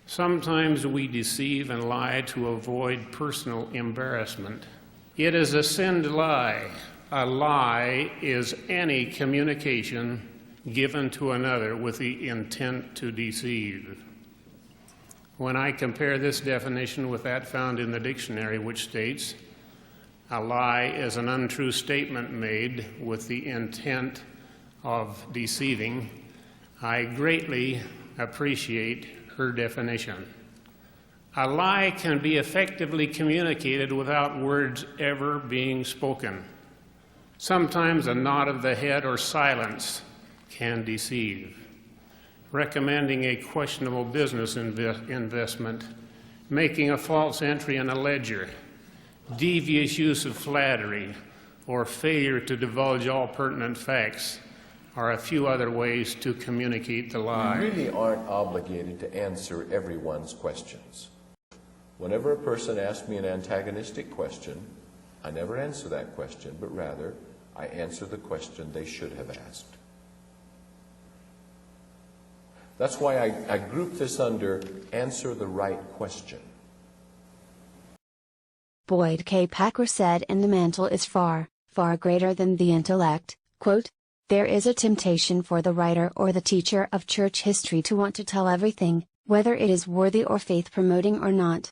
Sometimes we deceive and lie to avoid personal embarrassment. It is a sin to lie. A lie is any communication given to another with the intent to deceive. When I compare this definition with that found in the dictionary, which states, a lie is an untrue statement made with the intent of deceiving, I greatly appreciate her definition. A lie can be effectively communicated without words ever being spoken. Sometimes a nod of the head or silence can deceive. Recommending a questionable business investment, making a false entry in a ledger, devious use of flattery, or failure to divulge all pertinent facts are a few other ways to communicate the lie. We really aren't obligated to answer everyone's questions. Whenever a person asks me an antagonistic question, I never answer that question, but rather I answer the question they should have asked. That's why I group this under answer the right question. Boyd K. Packer said, and the mantle is far, far greater than the intellect, quote, there is a temptation for the writer or the teacher of church history to want to tell everything, whether it is worthy or faith-promoting or not.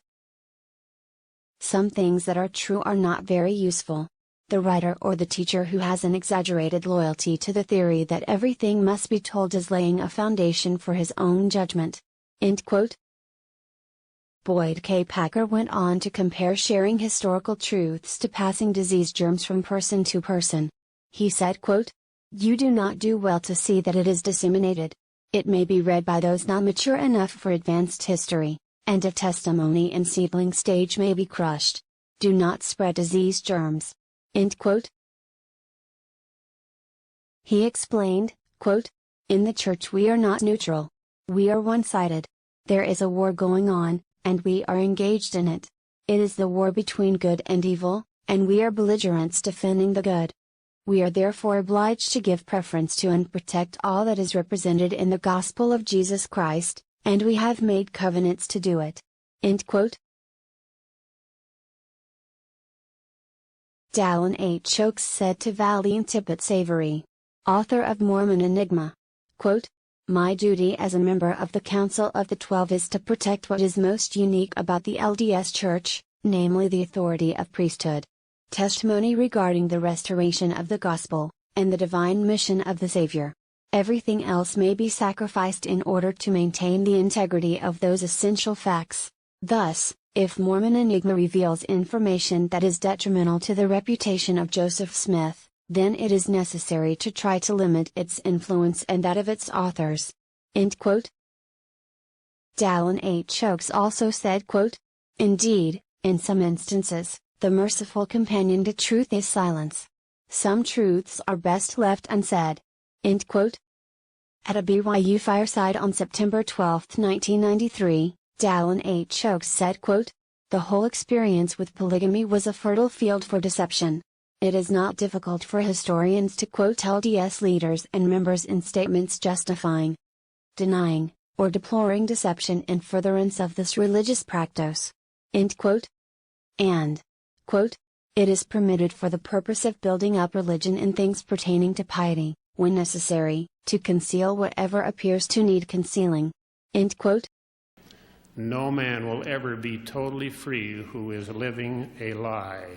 Some things that are true are not very useful. The writer or the teacher who has an exaggerated loyalty to the theory that everything must be told is laying a foundation for his own judgment. End quote. Boyd K. Packer went on to compare sharing historical truths to passing disease germs from person to person. He said, quote, you do not do well to see that it is disseminated. It may be read by those not mature enough for advanced history, and a testimony in seedling stage may be crushed. Do not spread disease germs. End quote. He explained, quote, in the church we are not neutral. We are one-sided. There is a war going on, and we are engaged in it. It is the war between good and evil, and we are belligerents defending the good. We are therefore obliged to give preference to and protect all that is represented in the gospel of Jesus Christ, and we have made covenants to do it. End quote. Dallin H. Oakes said to Valiant Tippett Savory, author of Mormon Enigma, quote, my duty as a member of the Council of the 12 is to protect what is most unique about the LDS Church, namely the authority of priesthood, testimony regarding the restoration of the gospel, and the divine mission of the Savior. Everything else may be sacrificed in order to maintain the integrity of those essential facts. Thus, if Mormon Enigma reveals information that is detrimental to the reputation of Joseph Smith, then it is necessary to try to limit its influence and that of its authors. End quote. Dallin H. Oakes also said, quote, indeed, in some instances, the merciful companion to truth is silence. Some truths are best left unsaid. End quote. At a BYU fireside on September 12, 1993, Dallin H. Oakes said, quote, the whole experience with polygamy was a fertile field for deception. It is not difficult for historians to quote LDS leaders and members in statements justifying, denying, or deploring deception in furtherance of this religious practice. End quote. And, quote, it is permitted for the purpose of building up religion in things pertaining to piety, when necessary, to conceal whatever appears to need concealing. End quote. No man will ever be totally free who is living a lie.